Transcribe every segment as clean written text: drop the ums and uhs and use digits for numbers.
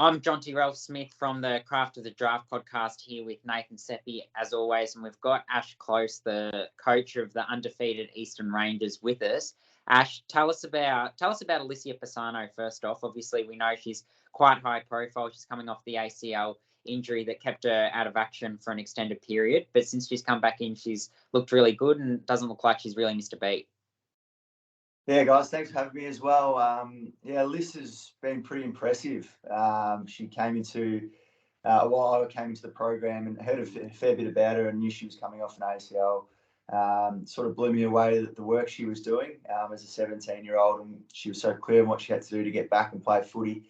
I'm Jonty Ralph Smith from the Craft of the Draft podcast here with Nathan Seppi, as always, and we've got Ash Close, the coach of the undefeated Eastern Rangers, with us. Ash, tell us about Alicia Pisano first off. Obviously, we know she's quite high profile. She's coming off the ACL injury that kept her out of action for an extended period, but since she's come back in, she's looked really good and doesn't look like she's really missed a beat. Yeah, guys, thanks for having me as well. Liz has been pretty impressive. She came into I came into the program and heard a fair bit about her and knew she was coming off an ACL. Sort of blew me away that the work she was doing as a 17-year-old, and she was so clear on what she had to do to get back and play footy.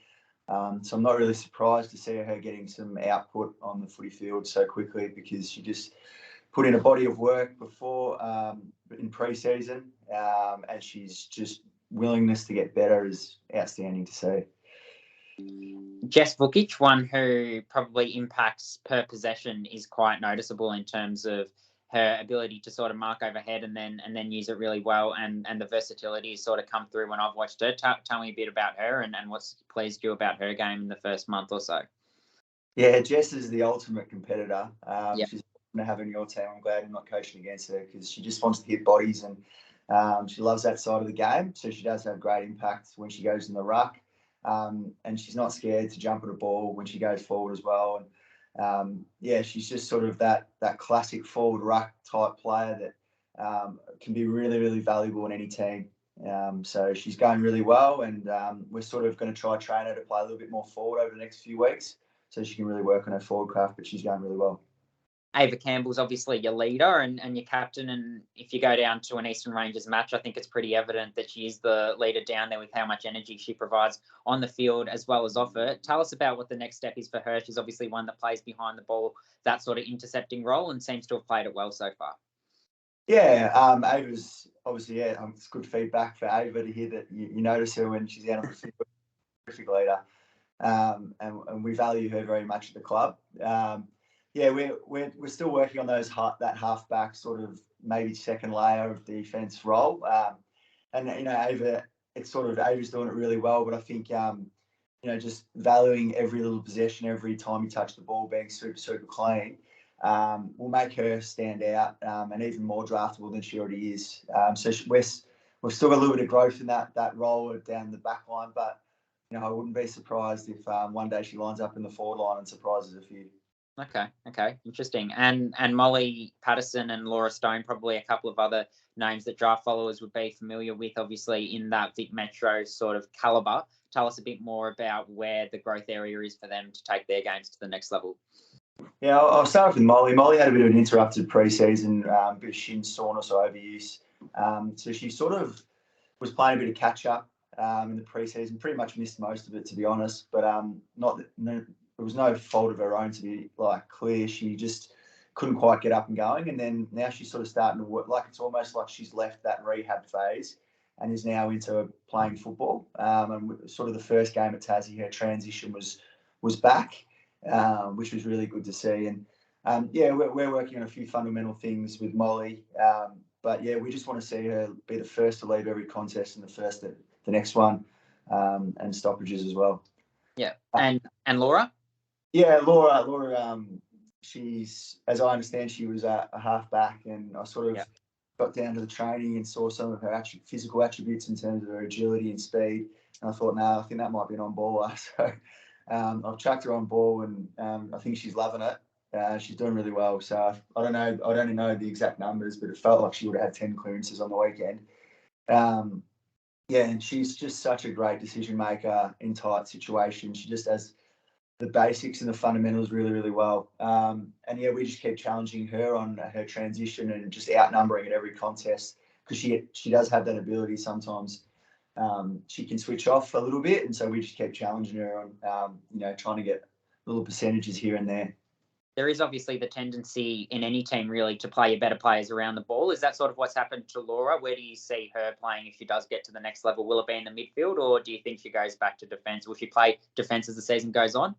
So I'm not really surprised to see her getting some output on the footy field so quickly, because she just put in a body of work before in pre-season, and she's just willingness to get better is outstanding to see. Jess Vukic, one who probably impacts per possession, is quite noticeable in terms of her ability to sort of mark overhead and then use it really well, and the versatility has sort of come through when I've watched her. Tell me a bit about her and what's pleased you about her game in the first month or so. Yeah, Jess is the ultimate competitor. Yep. She's to have in your team. I'm glad I'm not coaching against her, because she just wants to hit bodies, and she loves that side of the game. So she does have great impact when she goes in the ruck, and she's not scared to jump at a ball when she goes forward as well. And she's just sort of that classic forward ruck type player that can be really, really valuable in any team. So she's going really well, and we're sort of going to try train her to play a little bit more forward over the next few weeks, so she can really work on her forward craft. But she's going really well. Ava Campbell's obviously your leader and your captain, and if you go down to an Eastern Rangers match, I think it's pretty evident that she is the leader down there with how much energy she provides on the field as well as off it. Tell us about what the next step is for her. She's obviously one that plays behind the ball, that sort of intercepting role, and seems to have played it well so far. Yeah, Ava's obviously, it's good feedback for Ava to hear that you notice her when she's out on the field. Terrific leader, and we value her very much at the club. We're still working on that halfback sort of maybe second layer of defense role, and Ava, Ava's doing it really well. But I think just valuing every little possession, every time you touch the ball, being super clean, will make her stand out and even more draftable than she already is. We've still got a little bit of growth in that role down the back line, but I wouldn't be surprised if one day she lines up in the forward line and surprises a few. Okay, interesting. And Molly Patterson and Laura Stone, probably a couple of other names that draft followers would be familiar with, obviously in that Vic Metro sort of calibre. Tell us a bit more about where the growth area is for them to take their games to the next level. Yeah, I'll start off with Molly. Molly had a bit of an interrupted pre-season, a bit of shin soreness or overuse. So she sort of was playing a bit of catch-up in the pre-season, pretty much missed most of it, to be honest. But it was no fault of her own, to be clear. She just couldn't quite get up and going. And then now she's sort of starting to work. It's almost like she's left that rehab phase and is now into playing football. And sort of the first game at Tassie, her transition was back, which was really good to see. And we're working on a few fundamental things with Molly. But we just want to see her be the first to leave every contest and the first at the next one, and stoppages as well. Yeah, and Laura. Yeah, Laura. She's, as I understand, she was a halfback, and I sort of got down to the training and saw some of her physical attributes in terms of her agility and speed. And I thought, I think that might be an on-baller. So I've chucked her on ball, and I think she's loving it. She's doing really well. So I don't know. I don't know the exact numbers, but it felt like she would have had 10 clearances on the weekend. And she's just such a great decision maker in tight situations. She just has the basics and the fundamentals really, really well. We just keep challenging her on her transition and just outnumbering at every contest, because she does have that ability sometimes. She can switch off a little bit, and so we just keep challenging her on, trying to get little percentages here and there. There is obviously the tendency in any team really to play your better players around the ball. Is that sort of what's happened to Laura? Where do you see her playing if she does get to the next level? Will it be in the midfield, or do you think she goes back to defence? Will she play defence as the season goes on?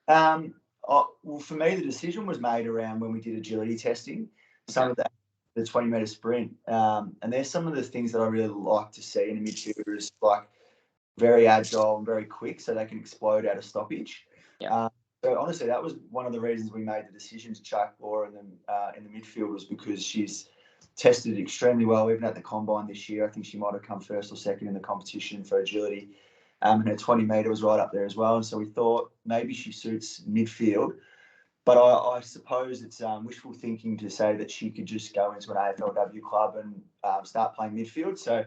Well, for me, the decision was made around when we did agility testing. Some of that, the 20-metre sprint. And there's some of the things that I really like to see in a midfielder is very agile and very quick, so they can explode out of stoppage. Yeah. So honestly, that was one of the reasons we made the decision to chuck Laura in the midfield, was because she's tested extremely well, even at the combine this year. I think she might have come first or second in the competition for agility. And her 20-metre was right up there as well. And so we thought maybe she suits midfield. But I suppose it's wishful thinking to say that she could just go into an AFLW club and start playing midfield. So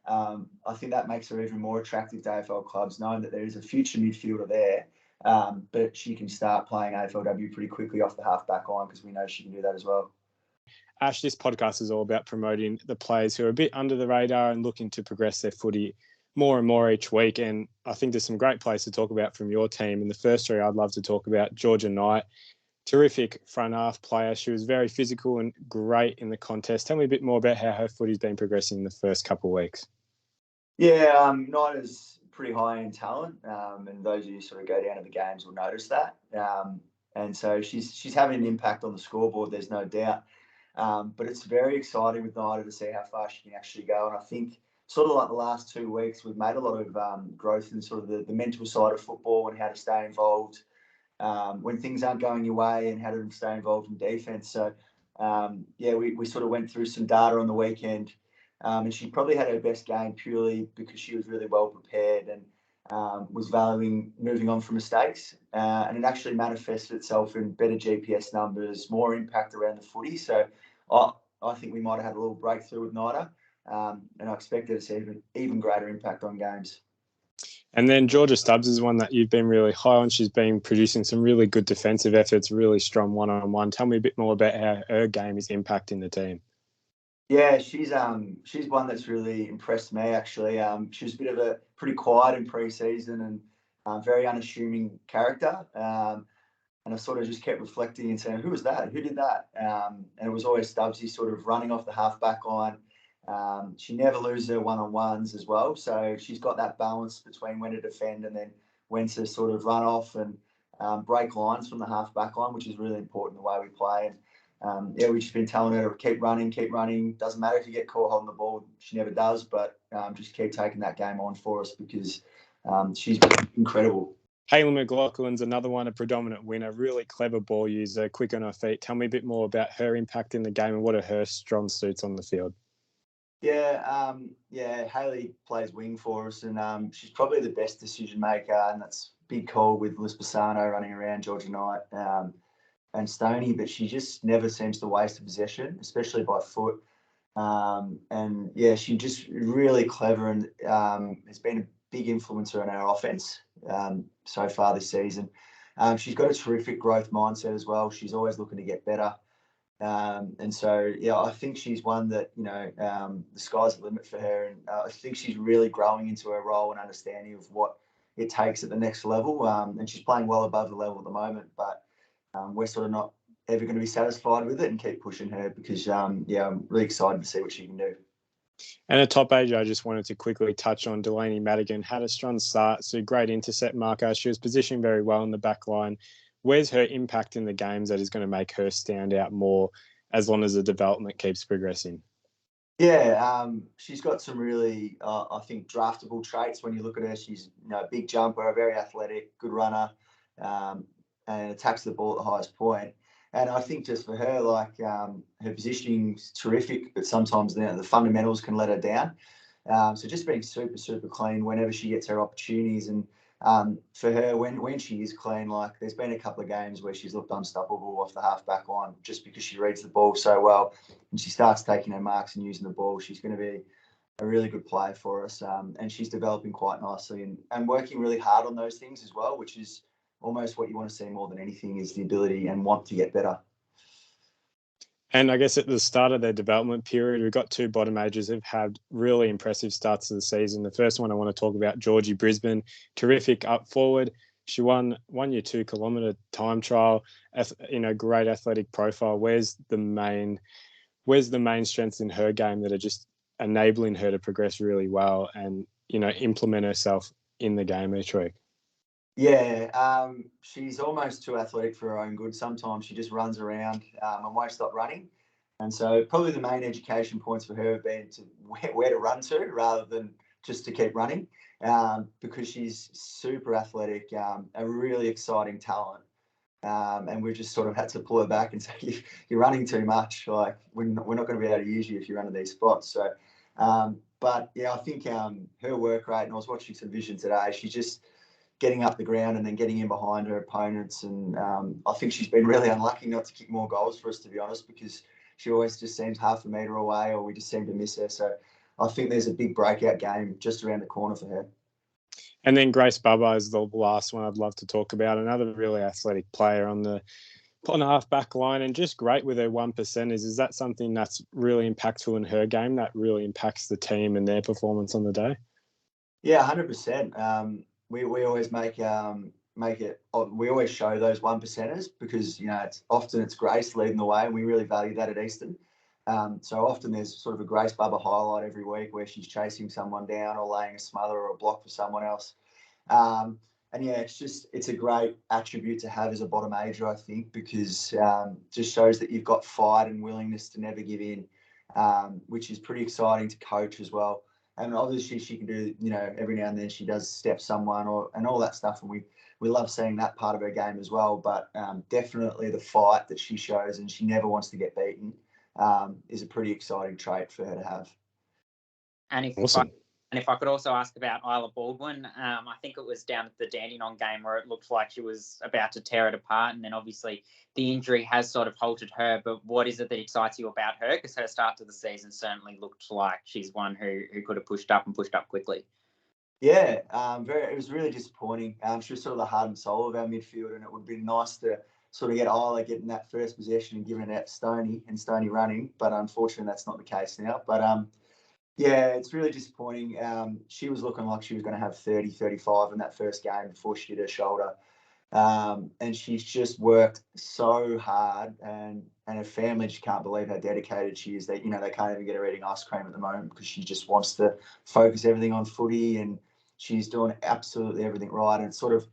I think that makes her even more attractive to AFL clubs, knowing that there is a future midfielder there. But she can start playing AFLW pretty quickly off the half-back line, because we know she can do that as well. Ash, this podcast is all about promoting the players who are a bit under the radar and looking to progress their footy more and more each week. And I think there's some great players to talk about from your team. And the first three I'd love to talk about: Georgia Knight, terrific front half player. She was very physical and great in the contest. Tell me a bit more about how her footy's been progressing in the first couple of weeks. Yeah, Knight is pretty high in talent, and those of you who sort of go down to the games will notice that. And so she's having an impact on the scoreboard, there's no doubt. But it's very exciting with Nida to see how far she can actually go. And I think sort of like the last 2 weeks, we've made a lot of growth in sort of the mental side of football and how to stay involved when things aren't going your way, and how to stay involved in defence. So, we sort of went through some data on the weekend, and she probably had her best game purely because she was really well prepared and was valuing moving on from mistakes. And it actually manifested itself in better GPS numbers, more impact around the footy. So I think we might have had a little breakthrough with Nida, and I expect her to see even greater impact on games. And then Georgia Stubbs is one that you've been really high on. She's been producing some really good defensive efforts, really strong one-on-one. Tell me a bit more about how her game is impacting the team. Yeah, she's one that's really impressed me, actually. She was a bit of a pretty quiet in pre-season and very unassuming character. And I sort of just kept reflecting and saying, who was that? Who did that? And it was always Stubbsy sort of running off the half-back line. She never loses her one-on-ones as well. So she's got that balance between when to defend and then when to sort of run off and break lines from the half-back line, which is really important the way we play. And we've just been telling her to keep running. Doesn't matter if you get caught holding the ball. She never does, but just keep taking that game on for us, because she's incredible. Hayley McLaughlin's another one, a predominant winner, really clever ball user, quick on her feet. Tell me a bit more about her impact in the game and what are her strong suits on the field. Yeah, Hayley plays wing for us, and she's probably the best decision maker, and that's a big call with Liz Bassano running around, Georgia Knight and Stoney, but she just never seems to waste a possession, especially by foot. And yeah, she's just really clever and has been a big influencer on our offense so far this season. She's got a terrific growth mindset as well. She's always looking to get better. And so, yeah, I think she's one that, the sky's the limit for her. And I think she's really growing into her role and understanding of what it takes at the next level. And she's playing well above the level at the moment, but we're sort of not ever going to be satisfied with it and keep pushing her because, I'm really excited to see what she can do. And at top age, I just wanted to quickly touch on Delaney Madigan. Had a strong start, so great intercept marker. She was positioned very well in the back line. Where's her impact in the games that is going to make her stand out more as long as the development keeps progressing? Yeah, she's got some really, I think, draftable traits when you look at her. She's a big jumper, very athletic, good runner, and attacks the ball at the highest point. And I think just for her, her positioning's terrific, but sometimes the fundamentals can let her down. So just being super, super clean whenever she gets her opportunities. And for her, when she is clean, there's been a couple of games where she's looked unstoppable off the half-back line just because she reads the ball so well. And she starts taking her marks and using the ball. She's going to be a really good player for us. And she's developing quite nicely and working really hard on those things as well, which is almost what you want to see more than anything, is the ability and want to get better. And I guess at the start of their development period, we've got two bottom ages who've had really impressive starts to the season. The first one I want to talk about, Georgie Brisbane, terrific up forward. She won your 2 kilometre time trial, great athletic profile. Where's the main strengths in her game that are just enabling her to progress really well and, implement herself in the game each week? Yeah, she's almost too athletic for her own good. Sometimes she just runs around and won't stop running. And so probably the main education points for her have been to where to run to rather than just to keep running. because she's super athletic, a really exciting talent. And we've just sort of had to pull her back and say, you're running too much. Like, we're not going to be able to use you if you run to these spots. So, but yeah, I think her work rate, and I was watching some vision today, she's just getting up the ground and then getting in behind her opponents. And I think she's been really unlucky not to kick more goals for us, to be honest, because she always just seems half a metre away, or we just seem to miss her. So I think there's a big breakout game just around the corner for her. And then Grace Bubba is the last one I'd love to talk about. Another really athletic player on the half back line, and just great with her 1%ers. Is that something that's really impactful in her game that really impacts the team and their performance on the day? Yeah, 100%. We always make it. We always show those 1%ers because it's Grace leading the way, and we really value that at Eastern. So often there's sort of a Grace Bubba highlight every week where she's chasing someone down or laying a smother or a block for someone else. And yeah, it's a great attribute to have as a bottom ager, I think, because just shows that you've got fight and willingness to never give in, which is pretty exciting to coach as well. And obviously she can do, every now and then she does step someone and all that stuff. And we love seeing that part of her game as well. But definitely the fight that she shows, and she never wants to get beaten, is a pretty exciting trait for her to have. And if I could also ask about Isla Baldwin, I think it was down at the Dandenong game where it looked like she was about to tear it apart, and then obviously the injury has sort of halted her. But what is it that excites you about her? Because her start to the season certainly looked like she's one who could have pushed up quickly. Yeah, it was really disappointing. She was sort of the heart and soul of our midfield, and it would be nice to sort of get Isla getting that first possession and giving it out to Stoney and Stoney running. But unfortunately, that's not the case now. But yeah, it's really disappointing. She was looking like she was going to have 30, 35 in that first game before she did her shoulder. And she's just worked so hard, and her family just can't believe how dedicated she is. They can't even get her eating ice cream at the moment because she just wants to focus everything on footy, and she's doing absolutely everything right. And it's sort of,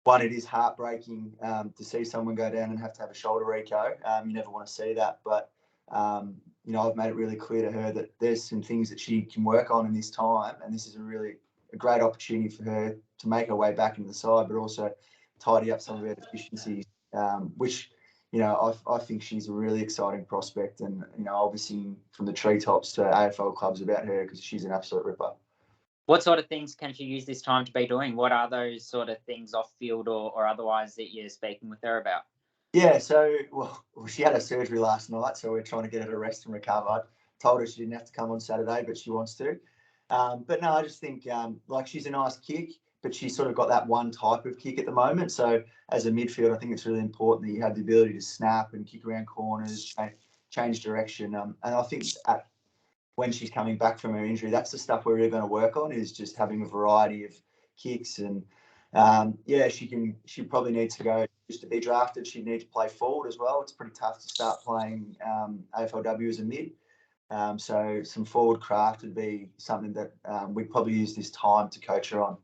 it is heartbreaking to see someone go down and have to have a shoulder reco. You never want to see that, but I've made it really clear to her that there's some things that she can work on in this time, and this is a great opportunity for her to make her way back into the side, but also tidy up some of her deficiencies, which, I think she's a really exciting prospect, and, I'll be singing from the treetops to AFL clubs about her because she's an absolute ripper. What sort of things can she use this time to be doing? What are those sort of things off field or otherwise that you're speaking with her about? Yeah, so, she had a surgery last night, so we're trying to get her to rest and recover. Told her she didn't have to come on Saturday, but she wants to. But no, I just think she's a nice kick, but she's sort of got that one type of kick at the moment. So as a midfield, I think it's really important that you have the ability to snap and kick around corners, change direction. And I think when she's coming back from her injury, that's the stuff we're really going to work on, is just having a variety of kicks. And she probably needs to go, just to be drafted, she'd need to play forward as well. It's pretty tough to start playing AFLW as a mid. So some forward craft would be something that we'd probably use this time to coach her on.